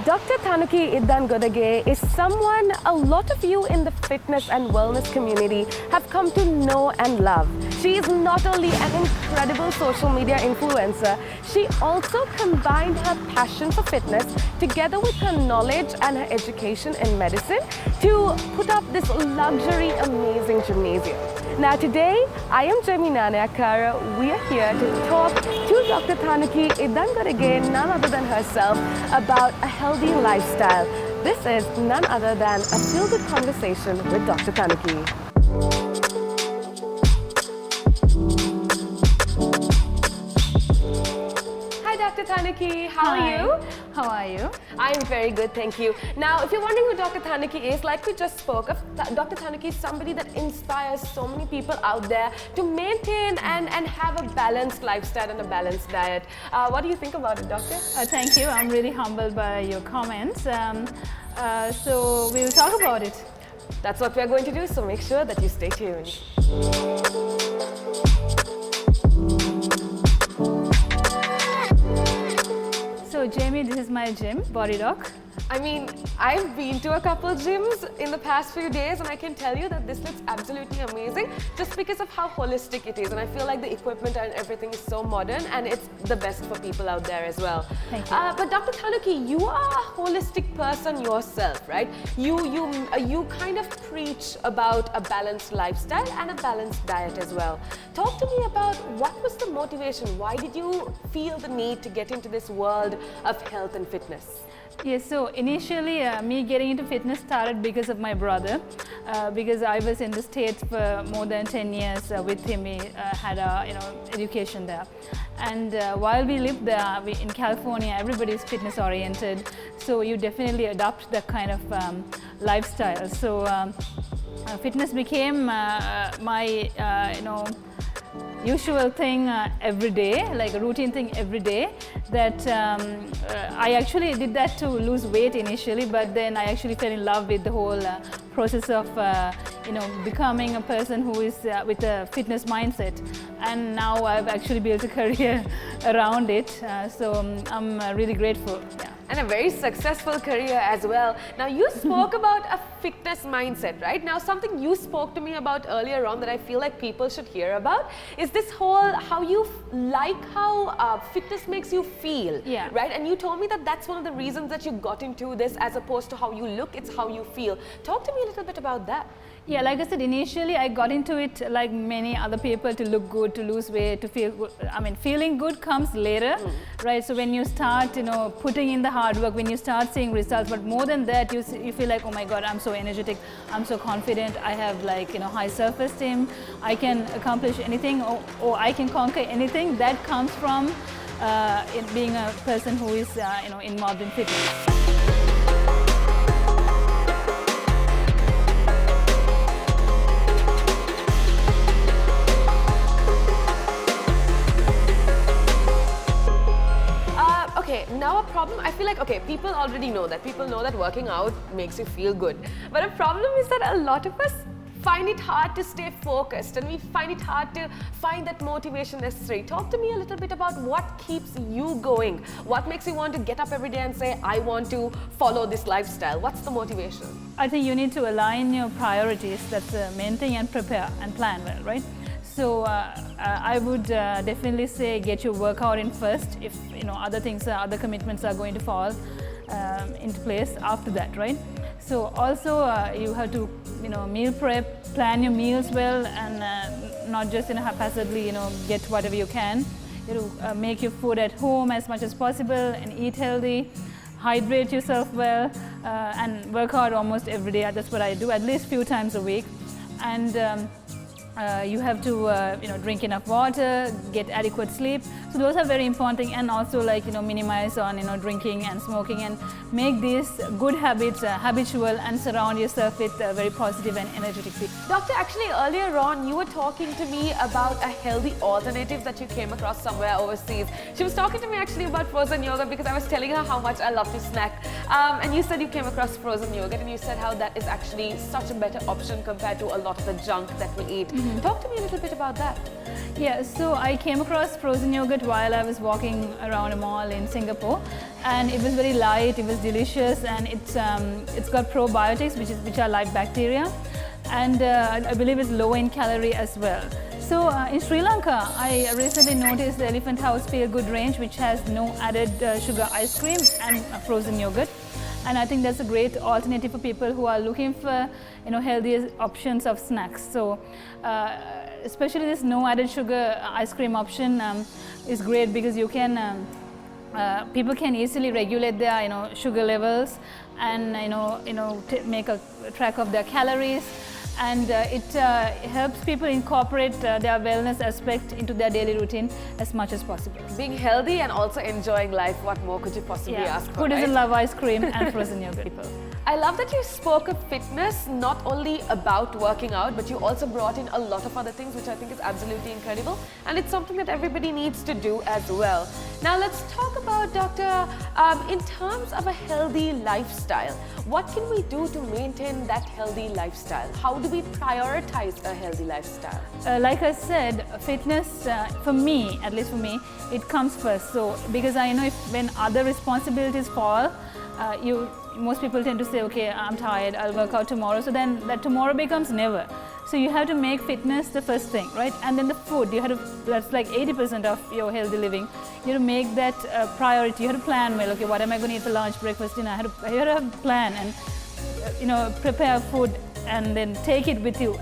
Dr. Thanuki Idangodage is someone a lot of you in the fitness and wellness community have come to know and love. She is not only an incredible social media influencer, she also combined her passion for fitness together with her knowledge and her education in medicine to put up this luxury, amazing gymnasium. Now today, I am Jemi Nanayakara. We are here to talk to Dr. Thanuki Idangodage, none other than herself, about a healthy lifestyle. This is none other than a Feelgood Conversation with Dr. Thanuki. Hi Dr. Thanuki, how are you? How are you? I'm very good, thank you. Now, if you're wondering who Dr. Thanuki is, like we just spoke of, Dr. Thanuki is somebody that inspires so many people out there to maintain and have a balanced lifestyle and a balanced diet. What do you think about it, Doctor? Thank you. I'm really humbled by your comments. So we'll talk about it. That's what we're going to do, so make sure that you stay tuned. So Jamie, this is my gym, Body Doc. I mean, I've been to a couple gyms in the past few days and I can tell you that this looks absolutely amazing just because of how holistic it is, and I feel like the equipment and everything is so modern and it's the best for people out there as well. Thank you. But Dr. Thanuki, you are a holistic person yourself, right? You kind of preach about a balanced lifestyle and a balanced diet as well. Talk to me about what was the motivation? Why did you feel the need to get into this world of health and fitness? Yes, so initially me getting into fitness started because of my brother, because I was in the States for more than 10 years with him. We had education there, and while we lived there in California, everybody is fitness oriented, so you definitely adopt that kind of lifestyle. So fitness became my usual thing every day, like a routine thing every day, that I actually did that to lose weight initially, but then I actually fell in love with the whole process of becoming a person who is with a fitness mindset, and now I've actually built a career around it, so I'm really grateful. Yeah. And a very successful career as well. Now you spoke about a fitness mindset, right? Now something you spoke to me about earlier on that I feel like people should hear about is this whole how you like how fitness makes you feel, yeah, right? And you told me that that's one of the reasons that you got into this, as opposed to how you look, it's how you feel. Talk to me a little bit about that. Yeah, like I said, initially I got into it like many other people, to look good, to lose weight, to feel good. I mean, feeling good comes later, right? So when you start, putting in the hard work, when you start seeing results, but more than that, you feel like, oh my God, I'm so energetic, I'm so confident, I have like, high self-esteem, I can accomplish anything, or I can conquer anything. That comes from being a person who is, involved in fitness. Okay, now a problem, I feel like, okay, people already know that. People know that working out makes you feel good. But a problem is that a lot of us find it hard to stay focused, and we find it hard to find that motivation necessary. Talk to me a little bit about what keeps you going. What makes you want to get up every day and say, I want to follow this lifestyle? What's the motivation? I think you need to align your priorities. That's the main thing, and prepare and plan well, right? So I would definitely say get your workout in first. If other things, other commitments are going to fall into place after that, right? So also you have to meal prep, plan your meals well, and not just haphazardly get whatever you can. You make your food at home as much as possible and eat healthy. Hydrate yourself well and work out almost every day. That's what I do, at least few times a week. And you have to drink enough water, get adequate sleep. So those are very important, and also minimize on drinking and smoking, and make these good habits habitual, and surround yourself with very positive and energetic people. Doctor, actually earlier on you were talking to me about a healthy alternative that you came across somewhere overseas. She was talking to me actually about frozen yogurt because I was telling her how much I love to snack. And you said you came across frozen yogurt, and you said how that is actually such a better option compared to a lot of the junk that we eat. Talk to me a little bit about that. Yeah, so I came across frozen yogurt while I was walking around a mall in Singapore, and it was very light, it was delicious, and it's got probiotics, which are live bacteria, and I believe it's low in calorie as well. So in Sri Lanka, I recently noticed the Elephant House Feelgood range, which has no added sugar ice cream and frozen yogurt. And I think that's a great alternative for people who are looking for, healthier options of snacks. So especially this no added sugar ice cream option is great because you can people can easily regulate their sugar levels and make a track of their calories. And it helps people incorporate their wellness aspect into their daily routine as much as possible. Being healthy and also enjoying life, what more could you possibly ask for? Who doesn't love ice cream and frozen yogurt? People. I love that you spoke of fitness, not only about working out, but you also brought in a lot of other things, which I think is absolutely incredible. And it's something that everybody needs to do as well. Now let's talk about, Doctor, in terms of a healthy lifestyle, what can we do to maintain that healthy lifestyle? How do we prioritize a healthy lifestyle? Like I said, fitness, for me, at least for me, it comes first. So, because I know when other responsibilities fall, most people tend to say, okay, I'm tired, I'll work out tomorrow. So then that tomorrow becomes never. So you have to make fitness the first thing, right? And then the food, that's like 80% of your healthy living. You have to make that a priority. You have to plan well, okay, what am I going to eat for lunch, breakfast, dinner? You have to have a plan and, prepare food and then take it with you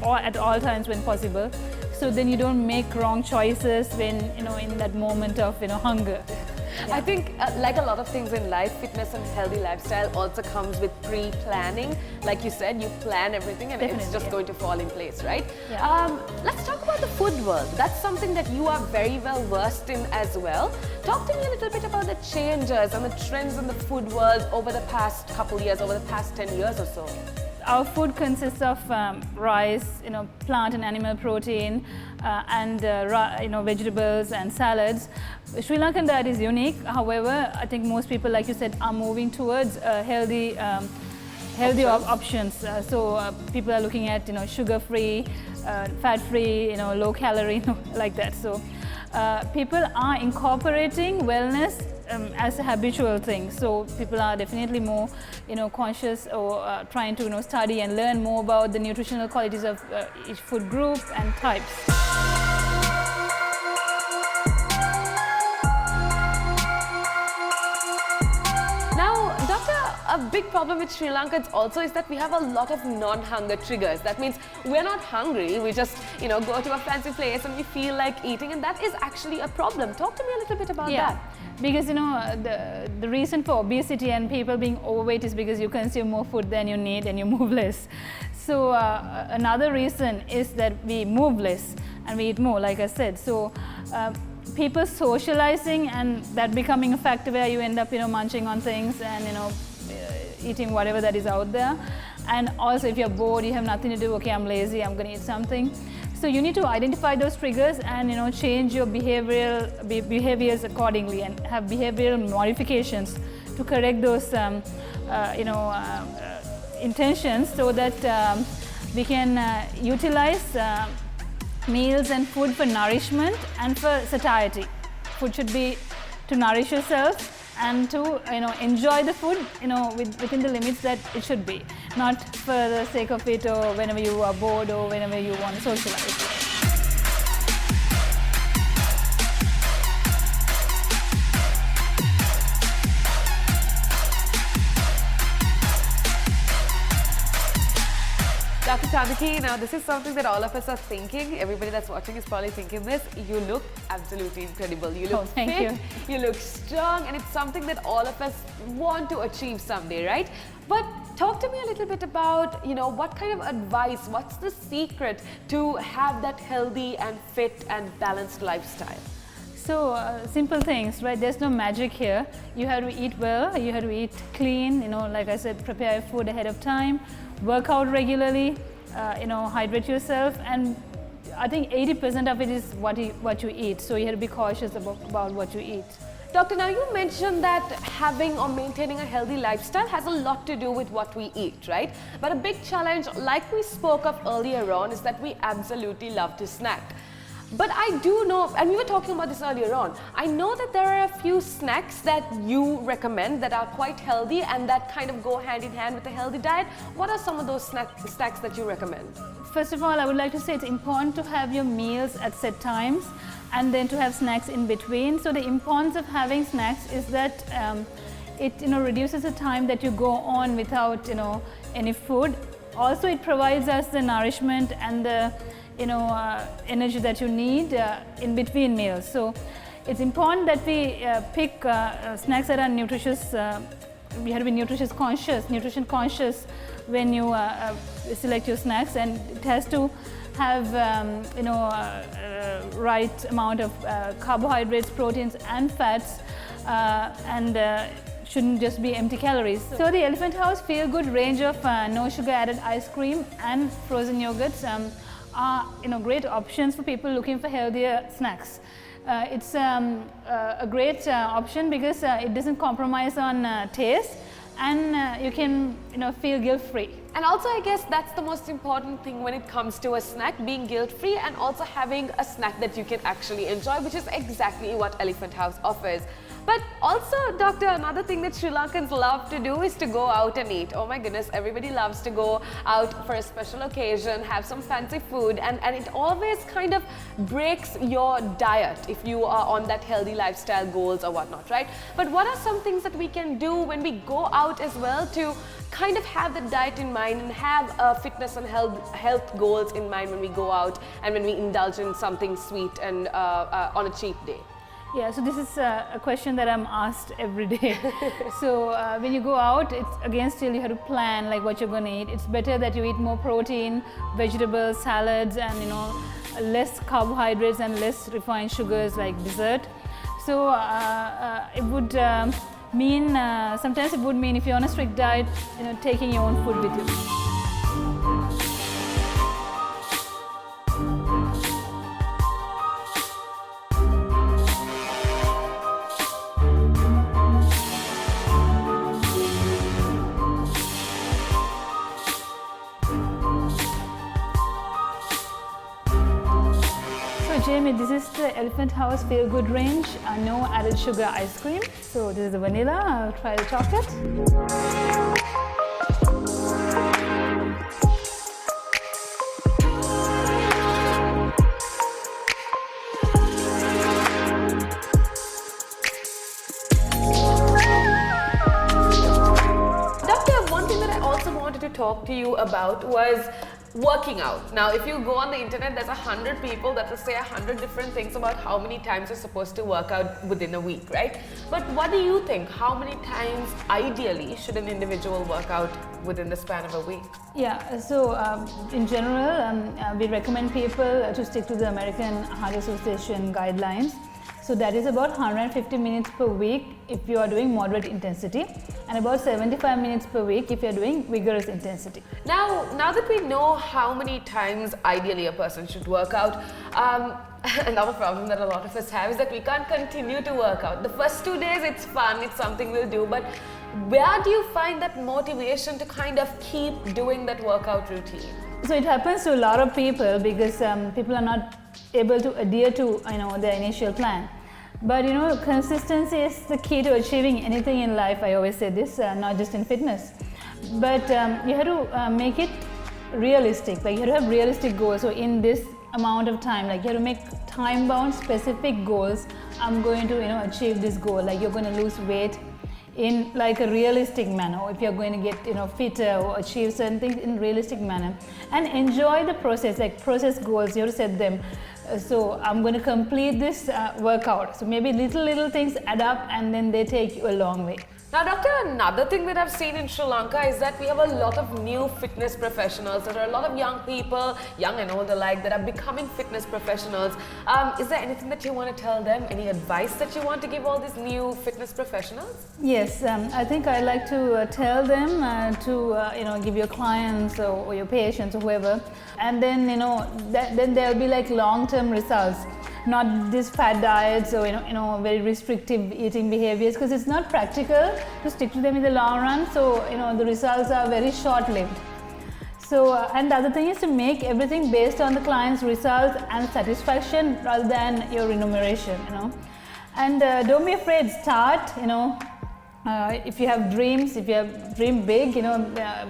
at all times when possible. So then you don't make wrong choices when, in that moment of, hunger. Yeah. I think like a lot of things in life, fitness and healthy lifestyle also comes with pre-planning. Like you said, you plan everything and Definitely, it's just going to fall in place, right? Yeah. Let's talk about the food world. That's something that you are very well versed in as well. Talk to me a little bit about the changes and the trends in the food world over the past couple years, over the past 10 years or so. Our food consists of rice, plant and animal protein, and vegetables and salads. Sri Lankan diet is unique. However, I think most people, like you said, are moving towards healthy options. So people are looking at sugar-free, fat-free, low-calorie, like that. So people are incorporating wellness as a habitual thing. So people are definitely more, conscious or trying to, study and learn more about the nutritional qualities of each food group and types. Now, Doctor, a big problem with Sri Lanka also is that we have a lot of non-hunger triggers. That means we're not hungry, we just, go to a fancy place and we feel like eating, and that is actually a problem. Talk to me a little bit about that. Because the reason for obesity and people being overweight is because you consume more food than you need and you move less. So another reason is that we move less and we eat more, like I said. So people socializing and that becoming a factor where you end up munching on things and eating whatever that is out there. And also if you're bored, you have nothing to do, okay, I'm lazy, I'm going to eat something. So you need to identify those triggers and change your behaviors accordingly and have behavioral modifications to correct those intentions so that we can utilize meals and food for nourishment and for satiety. Food should be to nourish yourself and to enjoy the food within the limits that it should be, not for the sake of it or whenever you are bored or whenever you want to socialize. Dr. Thanuki, now this is something that all of us are thinking. Everybody that's watching is probably thinking this. You look absolutely incredible. You look fit, you look strong, and it's something that all of us want to achieve someday, right? But talk to me a little bit about, what kind of advice, what's the secret to have that healthy and fit and balanced lifestyle? So simple things, right? There's no magic here. You have to eat well, you have to eat clean, like I said, prepare your food ahead of time, work out regularly, hydrate yourself, and I think 80% of it is what you eat. So you have to be cautious about what you eat. Doctor, now you mentioned that having or maintaining a healthy lifestyle has a lot to do with what we eat, right? But a big challenge, like we spoke of earlier on, is that we absolutely love to snack. But I do know, and we were talking about this earlier on, I know that there are a few snacks that you recommend that are quite healthy and that kind of go hand in hand with a healthy diet. What are some of those snacks that you recommend? First of all, I would like to say it's important to have your meals at set times and then to have snacks in between. So the importance of having snacks is that it reduces the time that you go on without any food. Also, it provides us the nourishment and the energy that you need in between meals. So it's important that we pick snacks that are nutritious. We have to be nutrition conscious when you select your snacks, and it has to have right amount of carbohydrates, proteins and fats, and shouldn't just be empty calories. So the Elephant House Feel Good range of no sugar added ice cream and frozen yogurts are great options for people looking for healthier snacks. It's a great option because it doesn't compromise on taste, and you can feel guilt-free. And also, I guess that's the most important thing when it comes to a snack, being guilt-free and also having a snack that you can actually enjoy, which is exactly what Elephant House offers. But also, Doctor, another thing that Sri Lankans love to do is to go out and eat. Oh my goodness, everybody loves to go out for a special occasion, have some fancy food, and it always kind of breaks your diet if you are on that healthy lifestyle goals or whatnot, right? But what are some things that we can do when we go out as well to kind of have the diet in mind and have fitness and health goals in mind when we go out and when we indulge in something sweet and on a cheat day? Yeah, so this is a question that I'm asked every day. So when you go out, it's again still you have to plan like what you're going to eat. It's better that you eat more protein, vegetables, salads, and less carbohydrates and less refined sugars like dessert. So it would mean sometimes it would mean if you're on a strict diet, taking your own food with you. Jamie, this is the Elephant House Feel Good range, no added sugar ice cream. So this is the vanilla, I'll try the chocolate. Doctor, one thing that I also wanted to talk to you about was working out. Now, if you go on the internet, there's 100 people that will say 100 different things about how many times you're supposed to work out within a week, right? But what do you think? How many times ideally should an individual work out within the span of a week? Yeah, so in general, we recommend people to stick to the American Heart Association guidelines. So that is about 150 minutes per week if you are doing moderate intensity, and about 75 minutes per week if you are doing vigorous intensity. Now that we know how many times ideally a person should work out, another problem that a lot of us have is that we can't continue to work out. The first 2 days it's fun, it's something we'll do, but where do you find that motivation to kind of keep doing that workout routine? So it happens to a lot of people because people are not able to adhere to their initial plan. But consistency is the key to achieving anything in life. I always say this, not just in fitness. But you have to make it realistic. Like you have to have realistic goals. So in this amount of time, like you have to make time-bound specific goals. I'm going to achieve this goal. Like you're going to lose weight in like a realistic manner, or if you're going to get fitter or achieve certain things in realistic manner, and enjoy the process. Like process goals, you have to set them. So I'm going to complete this workout. So maybe little things add up, and then they take you a long way. Now, Doctor, another thing that I've seen in Sri Lanka is that we have a lot of new fitness professionals. There are a lot of young people, young and old alike, that are becoming fitness professionals. Is there anything that you want to tell them? Any advice that you want to give all these new fitness professionals? Yes, I think I like to tell them to give your clients or your patients or whoever, and then then there'll be like long-term results. not these fad diets or very restrictive eating behaviors, because it's not practical to stick to them in the long run. So the results are very short-lived. So and the other thing is to make everything based on the client's results and satisfaction rather than your remuneration. And don't be afraid. Start. If you have dreams, if you have dream big,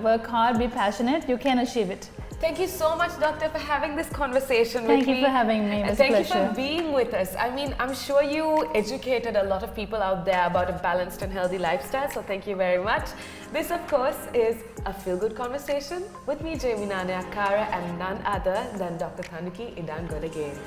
work hard, be passionate. You can achieve it. Thank you so much, Doctor, for having this conversation with me. Thank you for having me. It was a pleasure. Thank you for being with us. I mean, I'm sure you educated a lot of people out there about a balanced and healthy lifestyle, so thank you very much. This, of course, is a feel-good conversation with me, Jaminane Akara, and none other than Dr. Thanuki Idangodage.